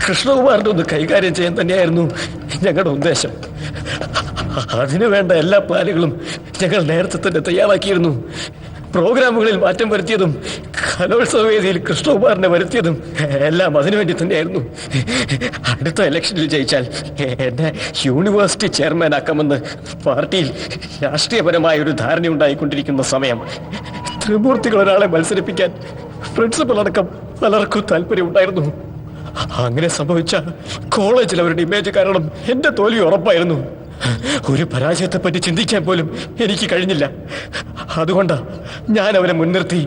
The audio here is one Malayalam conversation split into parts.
കൃഷ്ണകുമാറിനെ ഒന്ന് കൈകാര്യം ചെയ്യാൻ തന്നെയായിരുന്നു ഞങ്ങളുടെ ഉദ്ദേശം. അതിനു വേണ്ട എല്ലാ പ്ലാനുകളും ഞങ്ങൾ നേരത്തെ തന്നെ തയ്യാറാക്കിയിരുന്നു. പ്രോഗ്രാമുകളിൽ മാറ്റം വരുത്തിയതും കലോത്സവ വേദിയിൽ കൃഷ്ണകുമാറിനെ വരുത്തിയതും എല്ലാം അതിനുവേണ്ടി തന്നെയായിരുന്നു. അടുത്ത ഇലക്ഷനിൽ ജയിച്ചാൽ എന്നെ യൂണിവേഴ്സിറ്റി ചെയർമാൻ ആക്കാമെന്ന് പാർട്ടിയിൽ രാഷ്ട്രീയപരമായ ഒരു ധാരണയുണ്ടായിക്കൊണ്ടിരിക്കുന്ന സമയം ത്രിമൂർത്തികൾ ഒരാളെ മത്സരിപ്പിക്കാൻ പ്രിൻസിപ്പൽ അടക്കം പലർക്കും താല്പര്യമുണ്ടായിരുന്നു. അങ്ങനെ സംഭവിച്ച കോളേജിൽ അവരുടെ ഇമേജ് കാരണം എന്റെ തോൽവി ഉറപ്പായിരുന്നു. ഒരു പരാജയത്തെപ്പറ്റി ചിന്തിക്കാൻ പോലും എനിക്ക് കഴിഞ്ഞില്ല. അതുകൊണ്ടാ ഞാൻ അവനെ മുൻനിർത്തി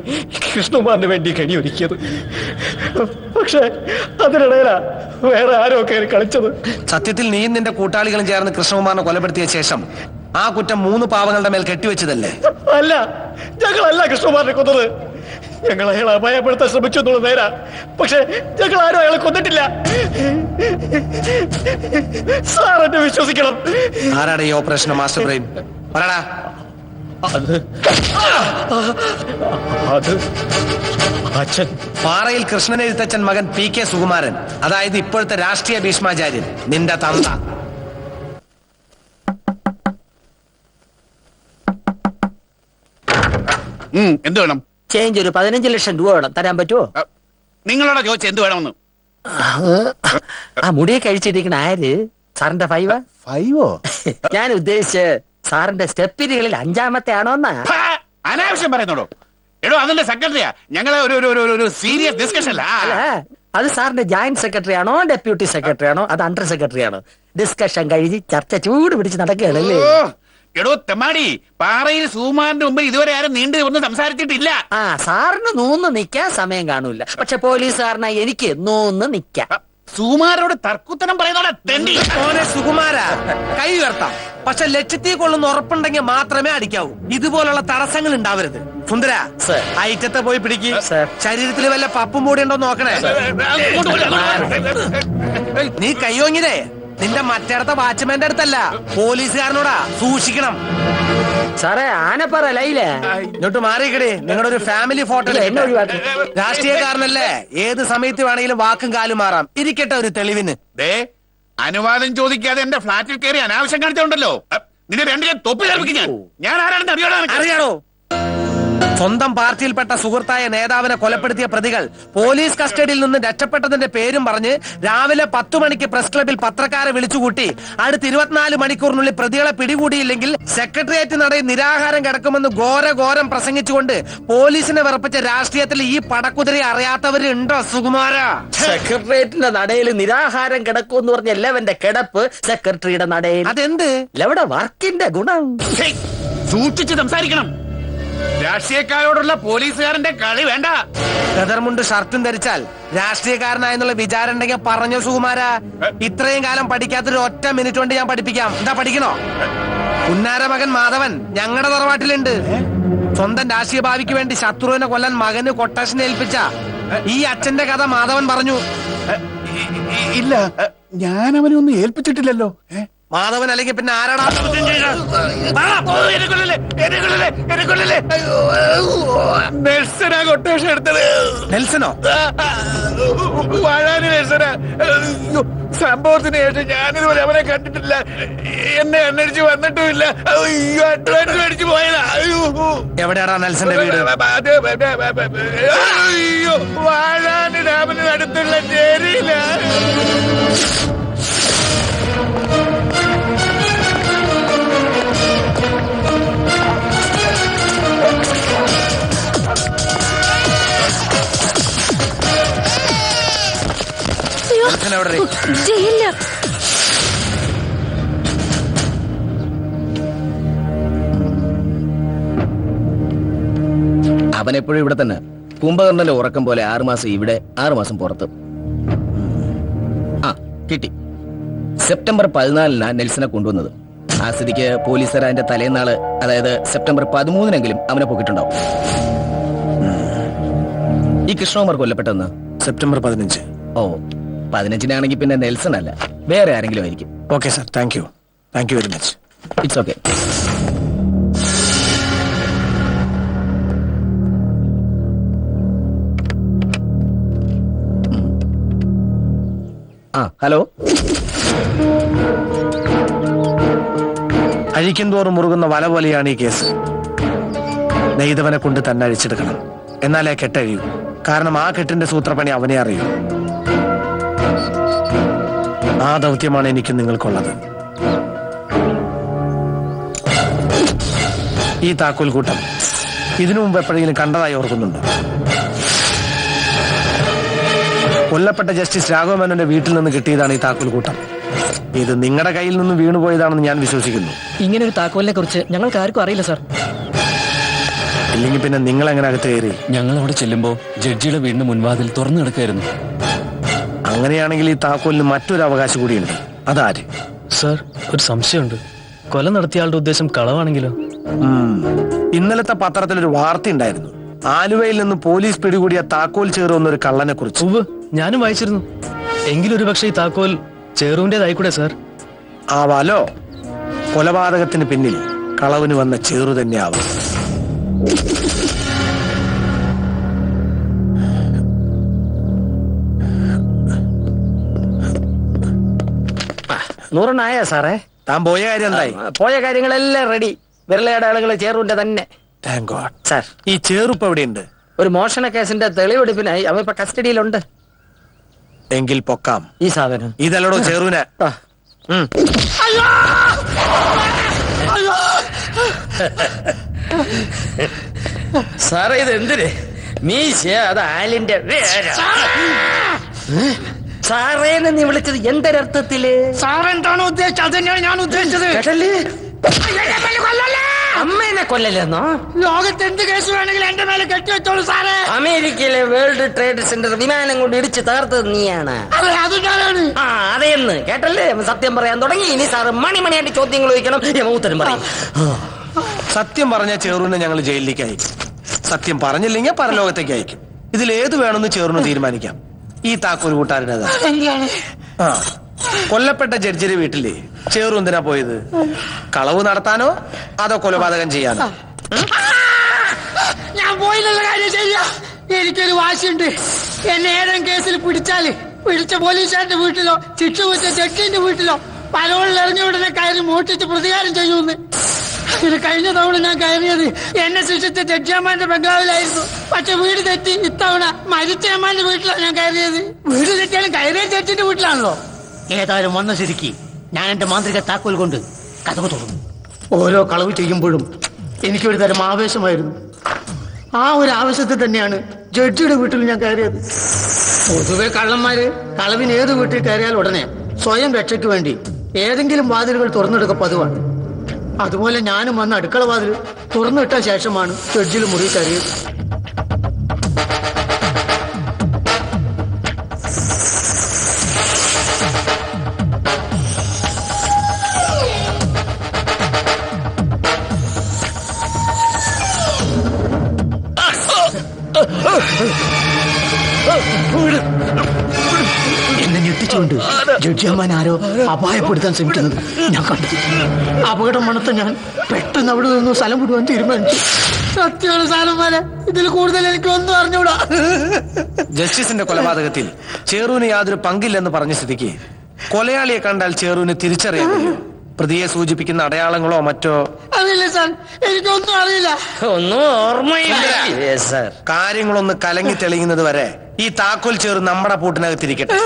കൃഷ്ണകുമാറിന് വേണ്ടി കണിയൊരുക്കിയത്. പക്ഷേ അതിനിടയിലാ വേറെ ആരോ കയറി കളിച്ചത്. സത്യത്തിൽ നീയും നിന്റെ കൂട്ടാളികളും ചേർന്ന് കൃഷ്ണകുമാറിനെ കൊലപ്പെടുത്തിയ ശേഷം ആ കുറ്റം 3 പാവങ്ങളുടെ മേൽ കെട്ടിവെച്ചതല്ലേ? അല്ല, ഞങ്ങളല്ല കൃഷ്ണകുമാറിനെ കൊന്നത്. ഞങ്ങൾ അയാളെ അപായപ്പെടുത്താൻ ശ്രമിച്ചു എന്നുള്ളത് നേരാ. പക്ഷെ ഞങ്ങൾ ആരും അയാളെ കൊന്നിട്ടില്ല. സാർ എന്നെ വിശ്വസിക്കണം. ആരാടെ ഈ ഓപ്പറേഷൻ മാസ്റ്റർ ബ്രെയിൻ? പറടാ. അത് അച്ഛൻ. പാറയിൽ കൃഷ്ണൻ എഴുത്തച്ഛൻ മകൻ PK സുകുമാരൻ, അതായത് ഇപ്പോഴത്തെ രാഷ്ട്രീയ ഭീഷ്മാചാര്യൻ, നിന്റെ തന്ത. എന്ത് വേണം? ചേഞ്ച് ഒരു 15 ലക്ഷം രൂപ വേണം. തരാൻ പറ്റുമോ? നിങ്ങളോട് ചോദിച്ച എന്ത് വേണമെന്ന്. ആ മുടിയെ കഴിച്ചിരിക്കണ ആര്? സാറിന്റെ 5-ഓ? ഞാൻ ഉദ്ദേശിച്ച് സാറിന്റെ സ്റ്റെപ്പിനുകളിൽ 5-മത്തെ ആണോന്നാ. അനാവശ്യം പറയുന്നോടോ. എടോ, അതിന്റെ സെക്രട്ടറിയാ. ഞങ്ങളെ ഒരു സീരിയസ് ഡിസ്കഷൻ അല്ല. അത് സാറിന്റെ ജോയിന്റ് സെക്രട്ടറി ആണോ, ഡെപ്യൂട്ടി സെക്രട്ടറി ആണോ, അത് അണ്ടർ സെക്രട്ടറി ആണോ? ഡിസ്കഷൻ കഴിഞ്ഞ് ചർച്ച ചൂട് പിടിച്ച് നടക്കുകയാണല്ലേ? എടോ തെമ്മാടി, പാറയിൽ സുകുമാരന്റെ മുമ്പിൽ ഇതുവരെ ആരും നീണ്ടു ഒന്നും സംസാരിച്ചിട്ടില്ല. സാറിന് നൂന്ന് നിൽക്കാൻ സമയം കാണൂല. പക്ഷെ പോലീസുകാരനാ എനിക്ക് നൂന്ന് നിൽക്കാം. സുകുമാരോട് തർക്കുത്തരം പറയുന്നോടെ തെണ്ടി. സുകുമാര, കൈ ഉയർത്താം, പക്ഷെ ലക്ഷ്യത്തിൽ കൊള്ളുന്ന ഉറപ്പുണ്ടെങ്കിൽ മാത്രമേ അടിക്കാവൂ. ഇതുപോലുള്ള തടസ്സങ്ങൾ ഉണ്ടാവരുത്. സുന്ദര, ഐറ്റത്തെ പോയി പിടിക്ക്. ശരീരത്തിൽ വല്ല പപ്പും കൂടി ഉണ്ടോ നോക്കണേ. നീ കയ്യോങ്ങിയതേ നിന്റെ മറ്റേടത്തെ വാച്ച്മാന്റെ അടുത്തല്ല, പോലീസുകാരനോടാ. സൂക്ഷിക്കണം. സാറേ, ആനപ്പറ ലൈലേ ഇങ്ങോട്ട് മാറിക്കടേ. നിങ്ങളുടെ ഒരു ഫാമിലി ഫോട്ടോ. രാഷ്ട്രീയക്കാരനല്ലേ, ഏത് സമയത്ത് വേണമെങ്കിലും വാക്കും കാലും മാറാം. ഇരിക്കട്ടെ ഒരു തെളിവിന്. അനുവാദം ചോദിക്കാതെ എന്റെ ഫ്ലാറ്റിൽ കയറി അനാവശ്യം കാണിച്ചുണ്ടല്ലോ. നിന്റെ രണ്ടിലെ തൊപ്പി ചേർപ്പിക്കും. ഞാൻ ആരാണെന്ന് അറിയാണോ? സ്വന്തം പാർട്ടിയിൽപ്പെട്ട സുഹൃത്തായ നേതാവിനെ കൊലപ്പെടുത്തിയ പ്രതികൾ പോലീസ് കസ്റ്റഡിയിൽ നിന്ന് രക്ഷപ്പെട്ടതിന്റെ പേരും പറഞ്ഞ് രാവിലെ 10 മണിക്ക് പ്രസ് ക്ലബിൽ പത്രക്കാരെ വിളിച്ചുകൂട്ടി അടുത്ത 24 മണിക്കൂറിനുള്ളിൽ പ്രതികളെ പിടികൂടിയില്ലെങ്കിൽ സെക്രട്ടേറിയറ്റ് നടയിൽ നിരാഹാരം കിടക്കുമെന്ന് ഘോരം പ്രസംഗിച്ചുകൊണ്ട് പോലീസിനെ വിറപ്പിച്ച രാഷ്ട്രീയത്തിൽ ഈ പടക്കുതിരെ അറിയാത്തവരുണ്ടോ സുകുമാര? സെക്രട്ടേറിയറ്റിന്റെ നടയിൽ നിരാഹാരം കിടക്കുമെന്ന് പറഞ്ഞ എല്ലാവന്റെ കിടപ്പ് സെക്രട്ടറിയുടെ നടയിൽ. അതെന്ത് ഇവിടെ വർക്കിന്റെ ഗുണം. സൂക്ഷിച്ച് സംസാരിക്കണം. രാഷ്ട്രീയക്കാരോടുള്ള പോലീസുകാരന്റെ കളി വേണ്ട. ഗദർമുണ്ട് ഷർട്ടും ധരിച്ചാൽ രാഷ്ട്രീയക്കാരനായെന്നുള്ള വിചാരം ഉണ്ടെങ്കിൽ പറഞ്ഞോ സുകുമാര. ഇത്രയും കാലം പഠിക്കാത്തൊരു ഒറ്റ മിനിറ്റ് കൊണ്ട് ഞാൻ പഠിപ്പിക്കാം. എന്താ പഠിക്കണോ? പുന്നാര മകൻ മാധവൻ ഞങ്ങളുടെ തറവാട്ടിലുണ്ട്. സ്വന്തം രാഷ്ട്രീയ ഭാവിക്ക് വേണ്ടി ശത്രുവിനെ കൊല്ലാൻ മകന് കൊട്ടേഷൻ ഏൽപ്പിച്ച ഈ അച്ഛന്റെ കഥ മാധവൻ പറഞ്ഞു. ഇല്ല, ഞാൻ അവനെ ഒന്നും ഏൽപ്പിച്ചിട്ടില്ലല്ലോ. മാധവൻ അല്ലെങ്കിൽ പിന്നെ ആരാടാ? നെൽസനാ കൊട്ടേഷൻ എടുത്തത്. നെൽസനോ? വാഴാനി നെൽസനാ. സംഭവത്തിന് ശേഷം ഞാനിതുപോലെ അവനെ കണ്ടിട്ടില്ല. എന്നെ എണ്ണടിച്ച് വന്നിട്ടുമില്ല. അഡ്വാൻസ് മേടിച്ചു പോയതാ. എവിടെയാടാ നെൽസന്റെ വീട്? അയ്യോ, വാഴാനി ഡാമിന് അടുത്തുള്ള ചേരിയില്ല. അവൻ എപ്പോഴും ഇവിടെ തന്നെ. കുംഭകർണന്റെ ഉറക്കം പോലെ 6 മാസം ഇവിടെ, 6 മാസം പുറത്ത്. കിട്ടി. സെപ്റ്റംബർ 14 നെൽസനെ കൊണ്ടുവന്നത്. ആ സ്ഥിതിക്ക് പോലീസുകാർ അതിന്റെ തലേന്നാള്, അതായത് സെപ്റ്റംബർ 13 അവനെ പൊക്കിട്ടുണ്ടാവും. ഈ കൃഷ്ണകുമാർ കൊല്ലപ്പെട്ടെന്ന് സെപ്റ്റംബർ 15. ഓ, 15 പിന്നെ നെൽസൺ അല്ല, വേറെ ആരെങ്കിലും ആയിരിക്കും. Okay sir, thank you very much. It's okay. ആ ഹലോ. അഴിക്കും തോറും മുറുകുന്ന വല പോലെയാണ് ഈ കേസ്. നെയ്തവനെ കൊണ്ട് തന്നെ അഴിച്ചെടുക്കണം, എന്നാലേ കെട്ടഴിയൂ. കാരണം ആ കെട്ടിന്റെ സൂത്രപ്പണി അവനെ അറിയൂ. ആ ദൗത്യമാണ് എനിക്ക് നിങ്ങൾക്കുള്ളത്. ഈ താക്കോൽ കൂട്ടം ഇതിനു മുമ്പ് എപ്പോഴെങ്കിലും കണ്ടതായി ഓർക്കുന്നുണ്ടോ? കൊല്ലപ്പെട്ട ജസ്റ്റിസ് രാഘവ മേനോന്റെ വീട്ടിൽ നിന്ന് കിട്ടിയതാണ് ഈ താക്കോൽ കൂട്ടം. ഇത് നിങ്ങളുടെ കയ്യിൽ നിന്ന് വീണുപോയതാണെന്ന് ഞാൻ വിശ്വസിക്കുന്നു. ഇങ്ങനെ ഒരു താക്കോലിനെ കുറിച്ച് ഞങ്ങൾക്ക് ആർക്കും അറിയില്ല സാർ. ഇല്ലെങ്കിൽ പിന്നെ നിങ്ങൾ എങ്ങനെ അകത്ത് കയറി? ഞങ്ങൾ അവിടെ ചെല്ലുമ്പോ ജഡ്ജിയുടെ വീടിന് മുൻവാതിൽ തുറന്നു കിടക്കായിരുന്നു. അങ്ങനെയാണെങ്കിൽ ഈ താക്കോലിന് മറ്റൊരു അവകാശം കൂടിയുണ്ട്. അതാര്? സാർ, ഒരു സംശയമുണ്ട്. കൊല നടത്തിയ ആളുടെ ഉദ്ദേശം കളവാണെങ്കിലോ? ഇന്നലത്തെ പത്രത്തിലൊരു വാർത്ത ഉണ്ടായിരുന്നു. ആലുവയിൽ നിന്ന് പോലീസ് പിടികൂടിയ താക്കോൽ ചേറു എന്നൊരു കള്ളനെ കുറിച്ച്. ഞാനും വായിച്ചിരുന്നു. എങ്കിലും ഒരു പക്ഷേ ഈ താക്കോൽ ചേറുവിൻ്റെതായിക്കൂടെ സാർ? ആവാലോ. കൊലപാതകത്തിന് പിന്നിൽ കളവിന് വന്ന ചേറു തന്നെ ആവാം. നൂറെണ്ണായ സാറേ? താൻ പോയ കാര്യം എന്തായി? പോയ കാര്യങ്ങളെല്ലാം റെഡി. വിരലടയാളുകൾ ചേറുവിന്റെ തന്നെ. Thank God. സാർ, ഈ ചേറുപ്പ് എവിടെയുണ്ട്? ഒരു മോഷണ കേസിന്റെ തെളിവെടുപ്പിനായി അവ ഇപ്പൊ കസ്റ്റഡിയിലുണ്ട്. എങ്കിൽ പൊക്കാം ഈ സാധനം. ഇതല്ലടോ ചേറുവിന്. ആ. സാറേ, ഇത് എന്തിന് മീശ? അത് ആലിന്റെ സാറേന്ന് നീ വിളിച്ചത് എന്തൊരർത്ഥത്തില്? സാറെന്താണോ ഉദ്ദേശിച്ചത് അത് തന്നെയാണ് ഞാൻ ഉദ്ദേശിച്ചത്. അമ്മേനെ കൊല്ലലെന്നോ? ലോകത്ത് എന്ത് കേസ് വേണമെങ്കിലും എന്റെ മേലെ കെട്ടിവെച്ചോളൂ സാറേ. അമേരിക്കയിലെ വേൾഡ് ട്രേഡ് സെന്റർ വിമാനം കൊണ്ട് ഇടിച്ച് തകർത്തത് നീയാണ്. അത് ഞാനാണ്. ആ, അതെന്ന് കേട്ടല്ലേ സത്യം പറയാൻ തുടങ്ങി. ഇനി സാറ് മണിമണിയായിട്ട് ചോദ്യങ്ങൾ ചോദിക്കണം, ഉത്തരം പറയും. സത്യം പറഞ്ഞ ചേറുവിനെ ഞങ്ങൾ ജയിലിലേക്ക് അയക്കും. സത്യം പറഞ്ഞില്ലെങ്കിൽ പരലോകത്തേക്ക് അയക്കും. ഇതിലേത് വേണമെന്ന് ചേറുന്ന് തീരുമാനിക്കാം. ഈ താക്കോൽ കൂട്ടാരുടേതാ. ആ, കൊല്ലപ്പെട്ട ജഡ്ജിയുടെ വീട്ടില് ചേറു എന്തിനാ പോയത്? കളവ് നടത്താനോ അതോ കൊലപാതകം ചെയ്യാനോ? ഞാൻ പോയില്ല കാര്യം ചെയ്യാ. എനിക്കൊരു വാശിയുണ്ട്. എന്നെ ഏതെങ്കിലും കേസിൽ പിടിച്ചാല് പിടിച്ച പോലീസുകാരുടെ വീട്ടിലോ ശിക്ഷ വെച്ച ജഡ്ജിന്റെ വീട്ടിലോ പലവളിൽ എറിഞ്ഞ ഉടനെ കയറി മോഷ്ടിച്ച് പ്രതികാരം ചെയ്യുമെന്ന്. അങ്ങനെ കഴിഞ്ഞ തവണ ഞാൻ കയറിയത് എന്നെ ശിക്ഷിച്ച ജഡ്ജിയമ്മാന്റെ ബംഗ്ലാവിലായിരുന്നു. പക്ഷെ വീട് തെറ്റി ഇത്തവണ മരിച്ച അമ്മാന്റെ വീട്ടിലാണ് ഞാൻ കയറിയത്. വീട് തെറ്റിയാലും കയറിയ ജഡ്ജിന്റെ വീട്ടിലാണല്ലോ. ഏതായാലും വന്ന ശരിക്ക് ഞാൻ എന്റെ മാന്ത്രിക താക്കോൽ കൊണ്ട് കഥവ് തുറന്നു. ഓരോ കളവ് ചെയ്യുമ്പോഴും എനിക്കൊരു തരം ആവേശമായിരുന്നു. ആ ഒരു ആവേശത്തിൽ തന്നെയാണ് ജഡ്ജിയുടെ വീട്ടിൽ ഞാൻ കയറിയത്. പൊതുവെ കള്ളന്മാര് കളവിന് ഏത് വീട്ടിൽ കയറിയാൽ ഉടനെ സ്വയം രക്ഷയ്ക്ക് വേണ്ടി ഏതെങ്കിലും വാതിലുകൾ തുറന്നെടുക്ക പതിവാണ്. അതുപോലെ ഞാനും വന്ന അടുക്കള വാതിൽ തുറന്നിട്ട ശേഷമാണ് ജഡ്ജിൽ മുറി കയറിയത്. എന്നെ ഞെട്ടിച്ചുകൊണ്ട് ജഡ്ജിയമ്മാൻ ആരോ അപായപ്പെടുത്താൻ ശ്രമിക്കുന്നത് ഞാൻ കണ്ടു. അപകടം മണത്ത ഞാൻ പെട്ടെന്ന് അവിടെ നിന്ന് സ്ഥലം വിടുവാൻ തീരുമാനിച്ചു. സത്യമാണ് സാറന്മാരെ, ഇതിൽ കൂടുതൽ എനിക്ക് ഒന്നും അറിഞ്ഞൂടാ. ജസ്റ്റിസിന്റെ കൊലപാതകത്തിൽ ചേറുവിന് യാതൊരു പങ്കില്ലെന്ന് പറഞ്ഞ സ്ഥിതിക്ക് കൊലയാളിയെ കണ്ടാൽ ചേറുവിന് തിരിച്ചറിയാൻ പ്രതിയെ സൂചിപ്പിക്കുന്ന അടയാളങ്ങളോ മറ്റോ? അറിയില്ല സാർ, എനിക്കൊന്നും അറിയില്ല. ഒന്നും ഓർമ്മയില്ല സാർ. കാര്യങ്ങളൊന്ന് കലങ്ങി തെളിയുന്നത് വരെ ഈ താക്കോൽ ചേറ് നമ്മുടെ പൂട്ടിനകത്തിരിക്കട്ടെ.